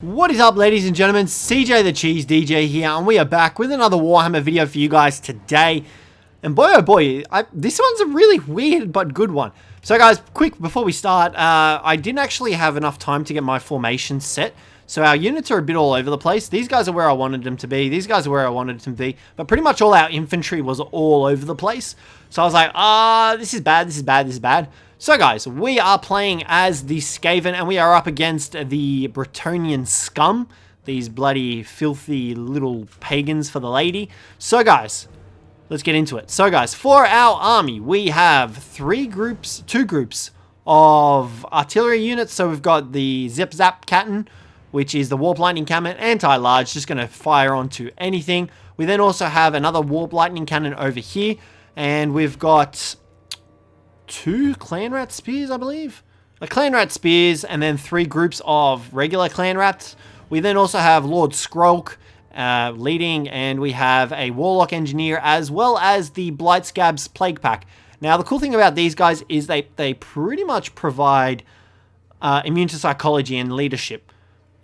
What is up, ladies and gentlemen? Cjthecheesedj here, and we are back with another Warhammer video for you guys today. And boy oh boy, this one's a really weird but good one. So guys, quick before we start, I didn't actually have enough time to get my formation set. So our units are a bit all over the place. These guys are where I wanted them to be. These guys are where I wanted them to be. But pretty much all our infantry was all over the place. So I was like, this is bad, this is bad, this is bad. So guys, we are playing as the Skaven, and we are up against the Brettonian scum. These bloody filthy little pagans for the lady. So guys, let's get into it. So guys, for our army, we have two groups of artillery units. So we've got the Zip Zap Cannon, which is the Warp Lightning Cannon, anti-large, just going to fire onto anything. We then also have another Warp Lightning Cannon over here, and we've got two Clan Rat Spears, I believe. Clan Rat Spears, and then three groups of regular Clan Rats. We then also have Lord Skrolk leading, and we have a Warlock Engineer, as well as the Blight Scabs Plague Pack. Now, the cool thing about these guys is they pretty much provide immune to psychology and leadership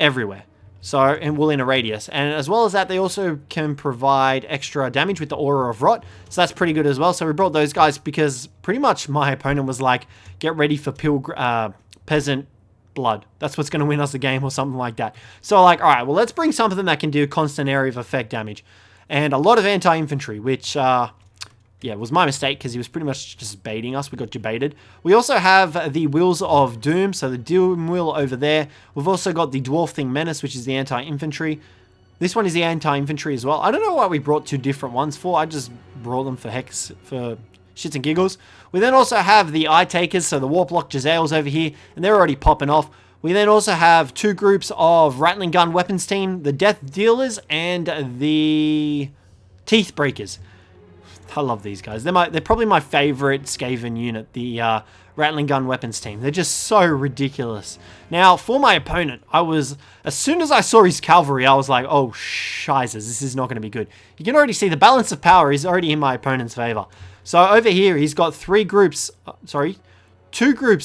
everywhere. So, and within a radius. And as well as that, they also can provide extra damage with the Aura of Rot. So that's pretty good as well. So we brought those guys because pretty much my opponent was like, get ready for Peasant Blood. That's what's going to win us the game or something like that. So like, all right, well, let's bring something that can do constant area of effect damage. And a lot of anti-infantry, which, yeah, it was my mistake because he was pretty much just baiting us. We got debated. We also have the Wheels of Doom, so the Doom Wheel over there. We've also got the Dwarf Thing Menace, which is the anti-infantry. This one is the anti-infantry as well. I don't know why we brought two different ones for. I just brought them for shits and giggles. We then also have the Eye Takers, so the Warplock Jezzails over here, and they're already popping off. We then also have two groups of Rattling Gun Weapons Team, the Death Dealers and the Teeth Breakers. I love these guys. They're probably my favorite Skaven unit, the Rattling Gun Weapons team. They're just so ridiculous. Now, for my opponent, as soon as I saw his cavalry, I was like, oh, shizzes, this is not going to be good. You can already see the balance of power is already in my opponent's favor. So over here, he's got two groups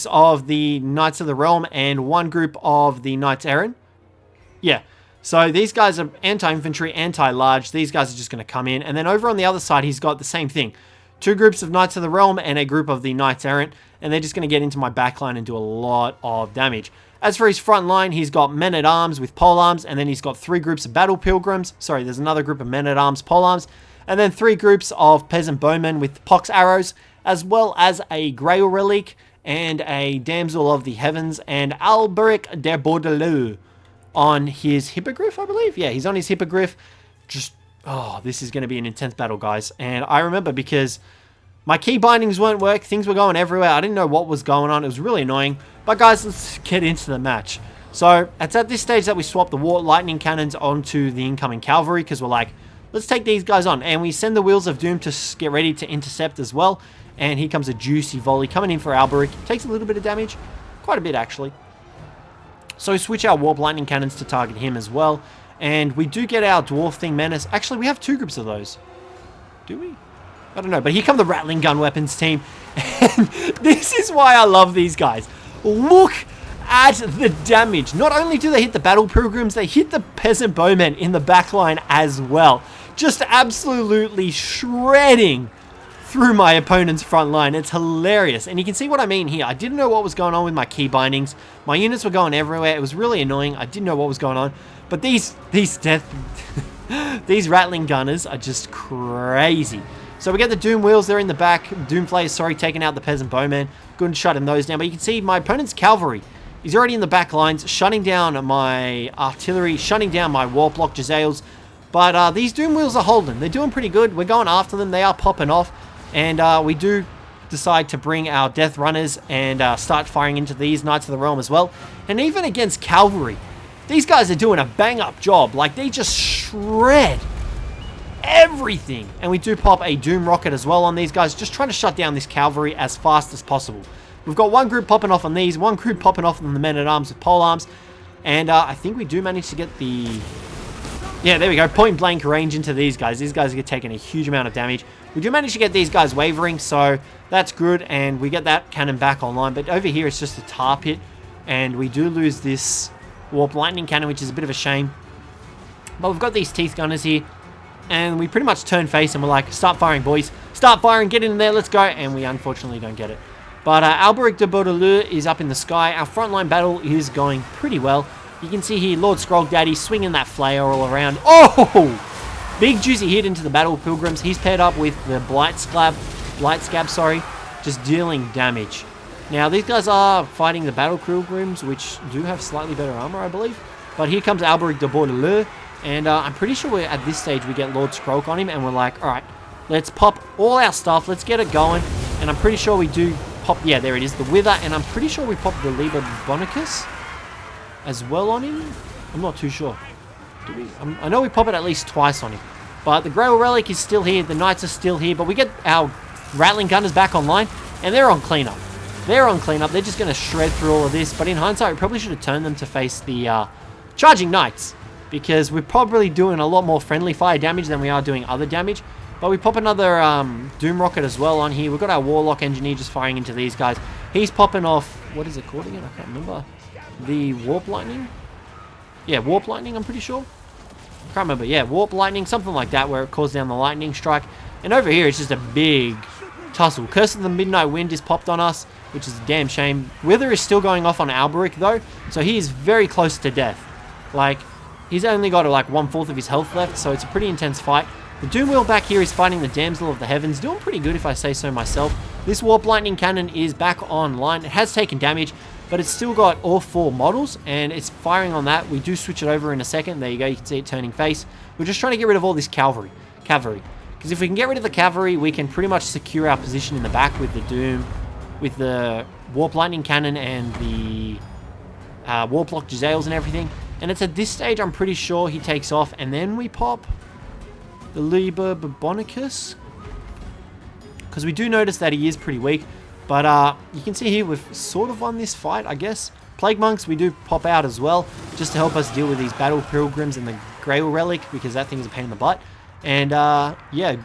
of the Knights of the Realm and one group of the Knights Errant. Yeah. So these guys are anti-infantry, anti-large. These guys are just going to come in. And then over on the other side, he's got the same thing. Two groups of Knights of the Realm and a group of the Knights Errant. And they're just going to get into my backline and do a lot of damage. As for his front line, he's got Men-at-Arms with Polearms. And then he's got three groups of Battle Pilgrims. Sorry, there's another group of Men-at-Arms, Polearms. And then three groups of Peasant Bowmen with Pox Arrows. As well as a Grail Relic and a Damsel of the Heavens and Alberic de Bordelot on his Hippogriff, I believe. Yeah, he's on his Hippogriff. Just, oh, this is going to be an intense battle, guys. And I remember because my key bindings weren't work. Things were going everywhere. I didn't know what was going on. It was really annoying. But guys, let's get into the match. So it's at this stage that we swap the Warp Lightning Cannons onto the incoming cavalry because we're like, let's take these guys on. And we send the Wheels of Doom to get ready to intercept as well. And here comes a juicy volley coming in for Alberic. Takes a little bit of damage. Quite a bit, actually. So we switch our Warp Lightning Cannons to target him as well. And we do get our Dwarf Thing Menace. Actually, we have two groups of those. Do we? I don't know. But here come the Rattling Gun Weapons team. And this is why I love these guys. Look at the damage. Not only do they hit the Battle Pilgrims, they hit the Peasant Bowmen in the backline as well. Just absolutely shredding through my opponent's front line. It's hilarious. And you can see what I mean here. I didn't know what was going on with my key bindings. My units were going everywhere. It was really annoying. I didn't know what was going on. But these Rattling Gunners are just crazy. So we get the Doom Wheels. They're in the back. Doom Flayers, sorry, taking out the Peasant Bowmen. Couldn't shut him those down. But you can see my opponent's cavalry. He's already in the back lines, shutting down my artillery, shutting down my Warplock Jezzails. But these Doom Wheels are holding. They're doing pretty good. We're going after them. They are popping off. And we do decide to bring our Death Runners and start firing into these Knights of the Realm as well. And even against cavalry, these guys are doing a bang-up job. Like, they just shred everything. And we do pop a Doom Rocket as well on these guys, just trying to shut down this cavalry as fast as possible. We've got one group popping off on these, one group popping off on the Men-at-Arms with Polearms. And I think we do manage to get the... Yeah, there we go. Point blank range into these guys. These guys are taking a huge amount of damage. We do manage to get these guys wavering, so that's good. And we get that cannon back online. But over here, it's just a tar pit. And we do lose this Warp Lightning Cannon, which is a bit of a shame. But we've got these Teeth Gunners here, and we pretty much turn face and we're like, start firing, boys. Start firing, get in there, let's go. And we unfortunately don't get it. But Alberic de Bordeleu is up in the sky. Our frontline battle is going pretty well. You can see here Lord Scroll Daddy swinging that flare all around. Oh! Big juicy hit into the Battle Pilgrims. He's paired up with the Blight Scab, just dealing damage. Now, these guys are fighting the Battle Pilgrims, which do have slightly better armor, I believe. But here comes Alberic de Bordeleu. And I'm pretty sure at this stage we get Lord Scroll on him. And we're like, alright, let's pop all our stuff. Let's get it going. And I'm pretty sure we do pop, yeah, there it is, the Wither, and I'm pretty sure we pop the Liber Bonicus as well on him. I'm not too sure. Do we? I know we pop it at least twice on him. But the Grail Relic is still here, the Knights are still here, but we get our Rattling Gunners back online, and they're on cleanup. They're on cleanup, they're just going to shred through all of this, but in hindsight, we probably should have turned them to face the Charging Knights, because we're probably doing a lot more friendly fire damage than we are doing other damage. But we pop another Doom Rocket as well on here. We've got our Warlock Engineer just firing into these guys. He's popping off, what is it called again? I can't remember. The Warp Lightning? Yeah, Warp Lightning, I'm pretty sure. I can't remember. Yeah, Warp Lightning, something like that, where it calls down the Lightning Strike. And over here, it's just a big tussle. Curse of the Midnight Wind is popped on us, which is a damn shame. Wither is still going off on Alberic, though, so he is very close to death. Like, he's only got like 1/4 of his health left, so it's a pretty intense fight. The Doom Wheel back here is fighting the Damsel of the Heavens, doing pretty good if I say so myself. This Warp Lightning Cannon is back online. It has taken damage, but it's still got all 4 models, and it's firing on that. We do switch it over in a second. There you go, you can see it turning face. We're just trying to get rid of all this cavalry. Because if we can get rid of the cavalry, we can pretty much secure our position in the back with the Doom, with the Warp Lightning Cannon and the Warp Lock Jezzails and everything. And it's at this stage, I'm pretty sure he takes off, and then we pop the Liber Bonicus, because we do notice that he is pretty weak. But you can see here we've sort of won this fight, I guess. Plague Monks we do pop out as well, just to help us deal with these Battle Pilgrims and the Grail Relic, because that thing is a pain in the butt. And yeah,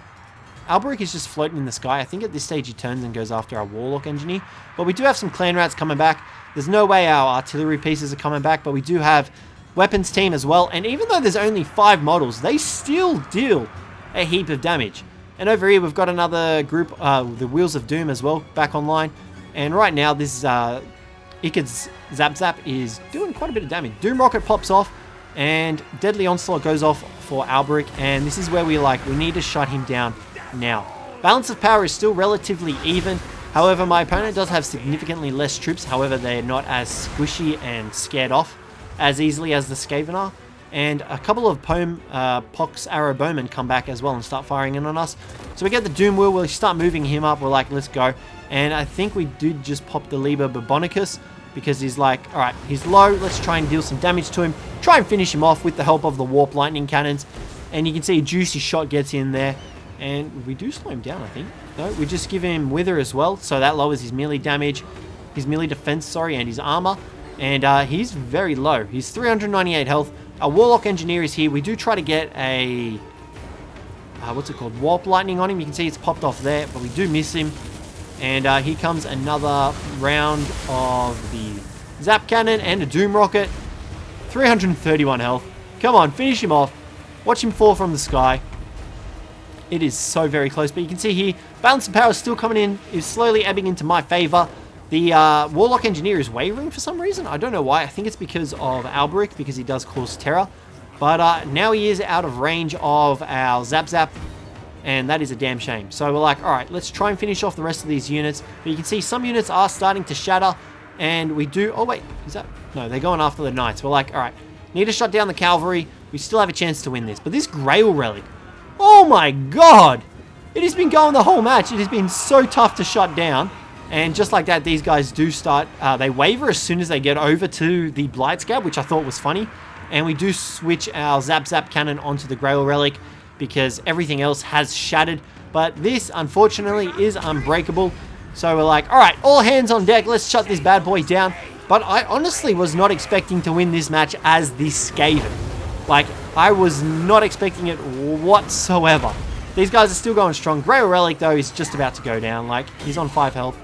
Alberic is just floating in the sky. I think at this stage he turns and goes after our Warlock Engineer. But we do have some Clan Rats coming back. There's no way our artillery pieces are coming back, but we do have Weapons team as well, and even though there's only 5 models, they still deal a heap of damage. And over here we've got another group, the Wheels of Doom as well, back online. And right now this Iked Zap Zap is doing quite a bit of damage. Doom Rocket pops off, and Deadly Onslaught goes off for Alberic, and this is where we need to shut him down now. Balance of power is still relatively even. However, my opponent does have significantly less troops. However, they're not as squishy and scared off as easily as the Skaven are. And a couple of Pox Arrow Bowmen come back as well and start firing in on us. So we get the Doom Wheel, we start moving him up, we're like, let's go. And I think we did just pop the Liber Bonicus, because he's like, alright, he's low, let's try and deal some damage to him. Try and finish him off with the help of the Warp Lightning Cannons. And you can see a juicy shot gets in there. And we do slow him down, I think. No, we just give him Wither as well, so that lowers his melee damage, his melee defense, sorry, and his armor. And he's very low. He's 398 health. Our Warlock Engineer is here. We do try to get a, what's it called? Warp Lightning on him. You can see it's popped off there, but we do miss him. And here comes another round of the Zap Cannon and a Doom Rocket. 331 health. Come on, finish him off. Watch him fall from the sky. It is so very close, but you can see here, balance of power is still coming in, is slowly ebbing into my favor. The Warlock Engineer is wavering for some reason. I don't know why. I think it's because of Alberic, because he does cause terror. But now he is out of range of our Zap Zap, and that is a damn shame. So we're like, alright, let's try and finish off the rest of these units. But you can see some units are starting to shatter, and we do... Oh, wait, is that... No, they're going after the Knights. We're like, alright, need to shut down the Cavalry. We still have a chance to win this. But this Grail Relic... Oh my god! It has been going the whole match. It has been so tough to shut down. And just like that, these guys do start... they waver as soon as they get over to the Blight Scab, which I thought was funny. And we do switch our Zap Zap Cannon onto the Grail Relic, because everything else has shattered. But this, unfortunately, is unbreakable. So we're like, alright, all hands on deck. Let's shut this bad boy down. But I honestly was not expecting to win this match as the Skaven. Like, I was not expecting it whatsoever. These guys are still going strong. Grail Relic, though, is just about to go down. Like, he's on 5 health.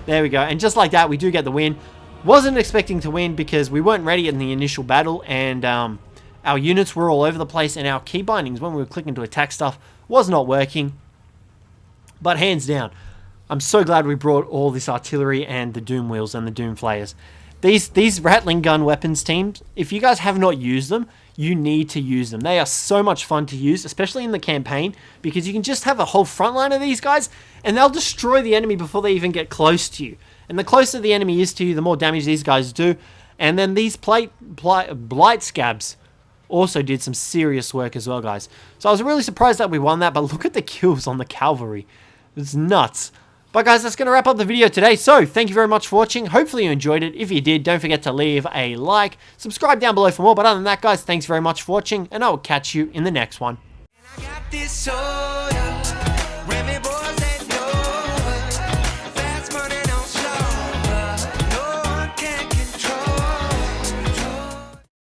There we go. And just like that, we do get the win. Wasn't expecting to win because we weren't ready in the initial battle, and our units were all over the place, and our key bindings when we were clicking to attack stuff was not working. But hands down, I'm so glad we brought all this artillery and the Doom Wheels and the Doom Flayers. These Rattling Gun weapons teams, if you guys have not used them, you need to use them. They are so much fun to use, especially in the campaign, because you can just have a whole front line of these guys, and they'll destroy the enemy before they even get close to you. And the closer the enemy is to you, the more damage these guys do. And then these Blight Scabs also did some serious work as well, guys. So I was really surprised that we won that, but look at the kills on the cavalry. It's nuts. But guys, that's going to wrap up the video today. So thank you very much for watching. Hopefully you enjoyed it. If you did, don't forget to leave a like. Subscribe down below for more. But other than that, guys, thanks very much for watching, and I will catch you in the next one.